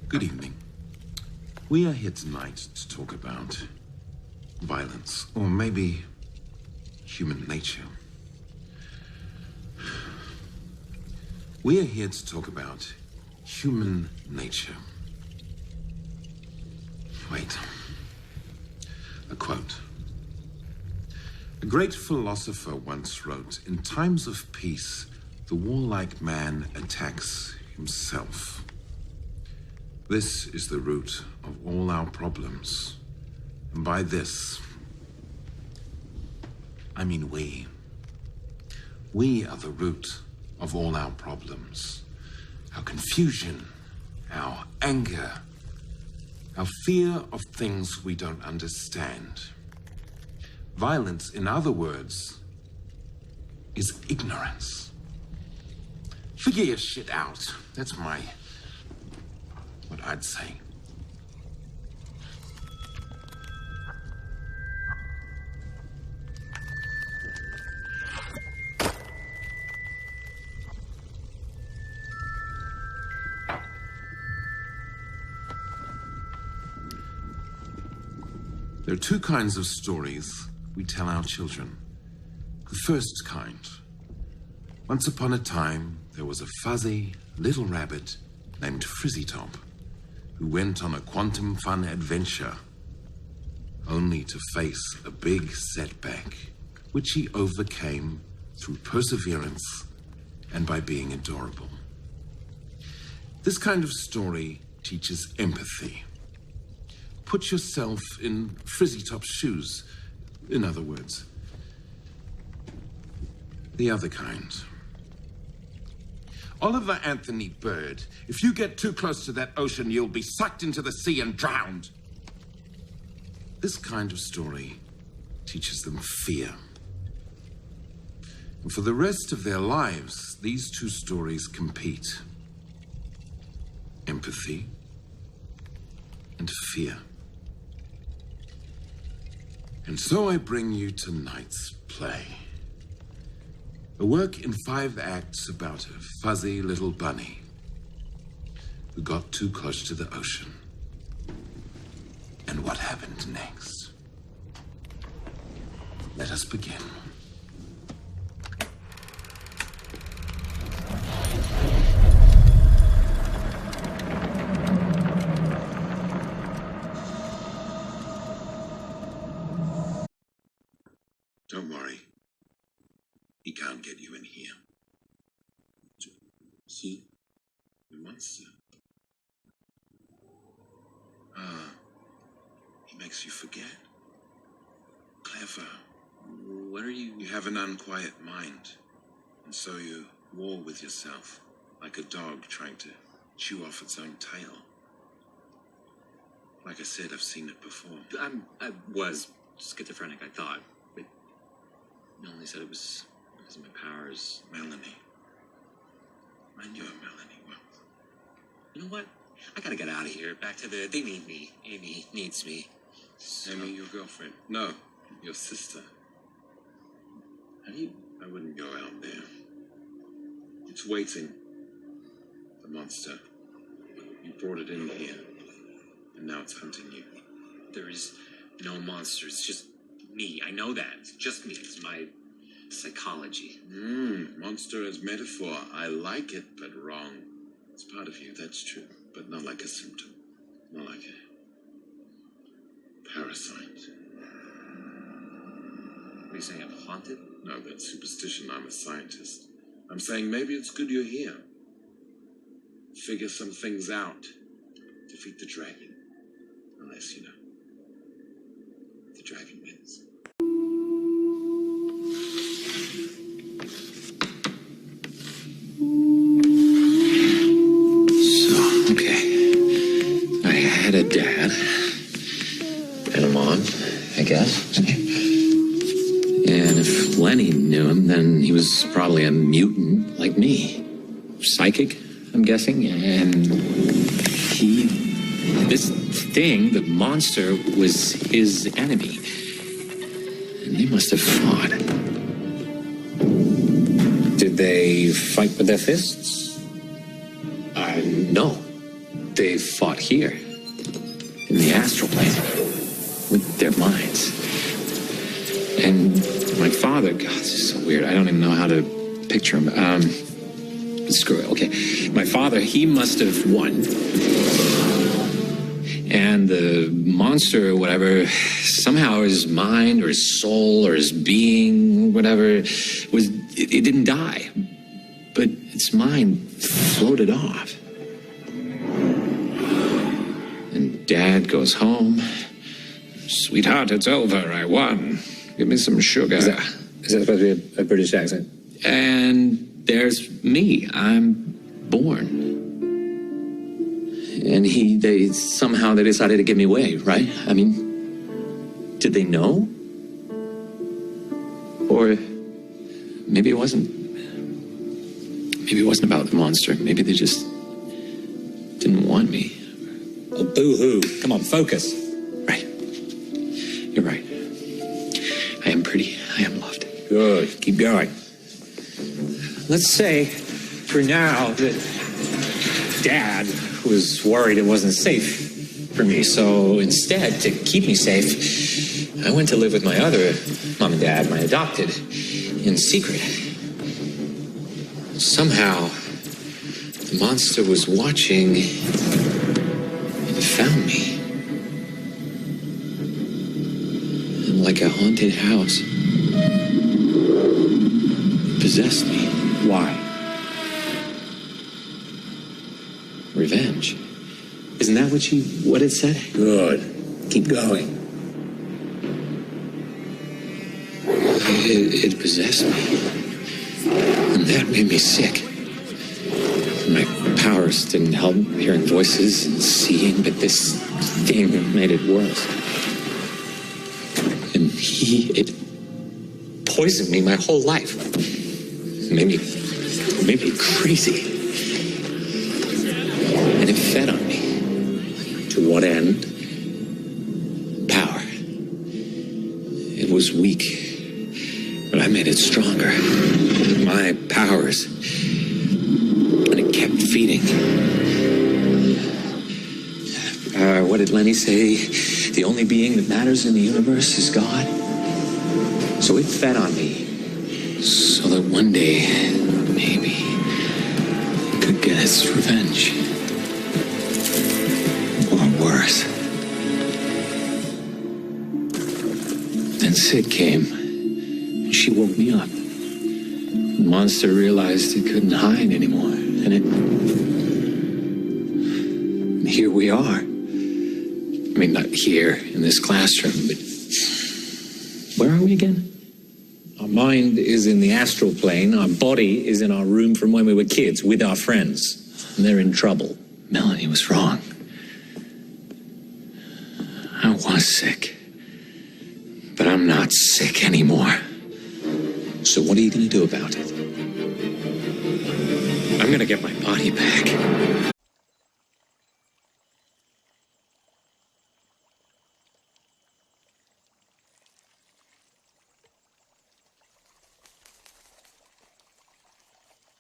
Good evening. We are here tonight to talk about violence, or maybe human nature. We are here to talk about human nature. Wait. A quote. A great philosopher once wrote, "In times of peace, the warlike man attacks himself." This is the root of all our problems. And by this, I mean we. We are the root of all our problems. Our confusion, our anger, our fear of things we don't understand. Violence, in other words, is ignorance. Figure your shit out. That's what I'd say. There are two kinds of stories we tell our children. The first kind. Once upon a time, there was a fuzzy little rabbit named Frizzitop who went on a quantum fun adventure only to face a big setback, which he overcame through perseverance and by being adorable. This kind of story teaches empathy. Put yourself in Frizzitop's shoes, in other words. The other kind. Oliver Anthony Bird, if you get too close to that ocean, you'll be sucked into the sea and drowned. This kind of story teaches them fear. And for the rest of their lives, these two stories compete. Empathy and fear. And so I bring you tonight's play. A work in 5 acts about a fuzzy little bunny who got too close to the ocean. And what happened next? Let us begin. Don't worry. He can't get you in here. See? The monster. He makes you forget. Clever. What are you... You have an unquiet mind. And so you war with yourself, like a dog trying to chew off its own tail. Like I said, I've seen it before. I was schizophrenic, I thought. But Melanie said it was because of my powers. Melanie. I knew a Melanie well. You know what? I gotta get out of here. Back to the... They need me. Amy needs me. So... Amy, your girlfriend? No, your sister. How do you... I wouldn't go out there. It's waiting. The monster. You brought it in here. And now it's hunting you. There is no monster. It's just me. I know that. It's just me. It's my psychology. Monster as metaphor. I like it, but wrong. It's part of you, that's true. But not like a symptom. Not like a parasite. What are you saying? I'm haunted? No, that's superstition. I'm a scientist. I'm saying maybe it's good you're here. Figure some things out. Defeat the dragon. Unless, you know, the dragon wins. So, okay. I had a dad. And a mom, I guess. And if Lenny knew him, then he was probably a mutant like me. Psychic, I'm guessing. And this thing, the monster, was his enemy. And they must have fought. Did they fight with their fists? No. they fought here, in the astral plane, with their minds. And my father, God, this is so weird. I don't even know how to picture him. Screw it, okay. My father, he must have won. And the monster or whatever, somehow his mind or his soul or his being, whatever, it didn't die. But its mind floated off. And Dad goes home. Sweetheart, it's over. I won. Give me some sugar. Is that supposed to be a British accent? And there's me. I'm born. And they somehow decided to give me away, right? I mean, did they know? Or maybe it wasn't. Maybe it wasn't about the monster. Maybe they just didn't want me. Oh, boo-hoo. Come on, focus. Right. You're right. I am pretty. I am loved. Good. Keep going. Let's say, for now, that Dad was worried it wasn't safe for me. So instead, to keep me safe, I went to live with my other mom and dad, my adopted, in secret. Somehow, the monster was watching and it found me. And like a haunted house, it possessed me. Why? Revenge. Isn't that what it said? Good. Keep going. It possessed me. And that made me sick. My powers didn't help hearing voices and seeing, but this thing made it worse. And it poisoned me my whole life. Made me crazy. And it fed on me. To what end? Power. It was weak, but I made it stronger. My powers. And it kept feeding. What did Lenny say? The only being that matters in the universe is God. So it fed on me. So that one day, maybe, it could get its revenge. Or worse. Then Sid came, and she woke me up. The monster realized it couldn't hide anymore, and here we are. I mean, not here, in this classroom, but where are we again? Our mind is in the astral plane. Our body is in our room from when we were kids with our friends. And they're in trouble. Melanie was wrong. I was sick. But I'm not sick anymore. So what are you going to do about it? I'm going to get my body back.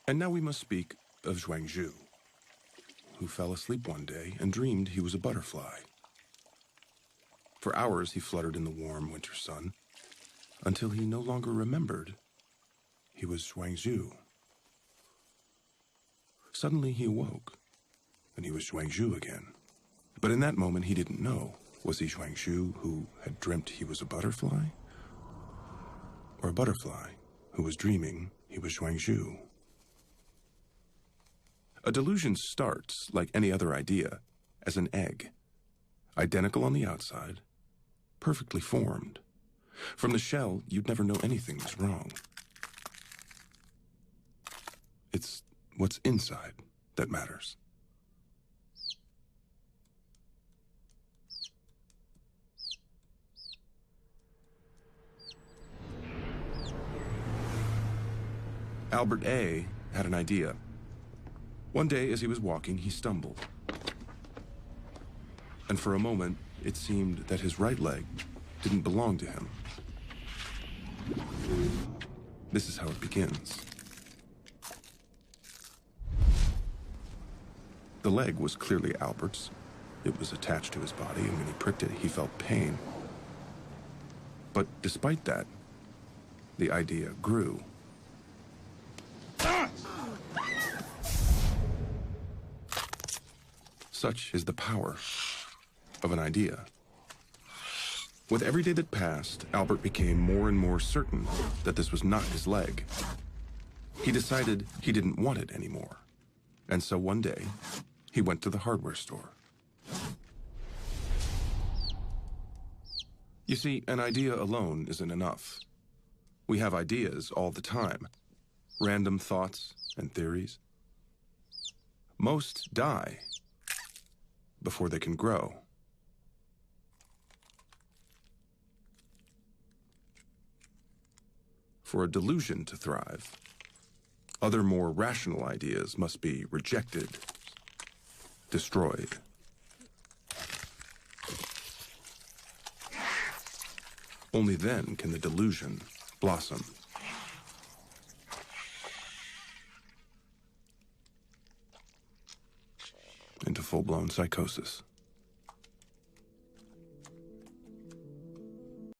And now we must speak of Zhuangzhu, who fell asleep one day and dreamed he was a butterfly. For hours he fluttered in the warm winter sun, until he no longer remembered he was Zhuangzhu. Suddenly he awoke, and he was Zhuangzhu again. But in that moment he didn't know, was he Zhuangzhu who had dreamt he was a butterfly? Or a butterfly who was dreaming he was Zhuangzhu? A delusion starts, like any other idea, as an egg, identical on the outside, perfectly formed. From the shell, you'd never know anything was wrong. It's what's inside that matters. Albert A. had an idea. One day, as he was walking, he stumbled. And for a moment, it seemed that his right leg didn't belong to him. This is how it begins. The leg was clearly Albert's. It was attached to his body, and when he pricked it, he felt pain. But despite that, the idea grew. Such is the power of an idea. With every day that passed, Albert became more and more certain that this was not his leg. He decided he didn't want it anymore. And so one day, he went to the hardware store. You see, an idea alone isn't enough. We have ideas all the time, random thoughts and theories. Most die before they can grow. For a delusion to thrive, other more rational ideas must be rejected, destroyed. Only then can the delusion blossom. Into full-blown psychosis.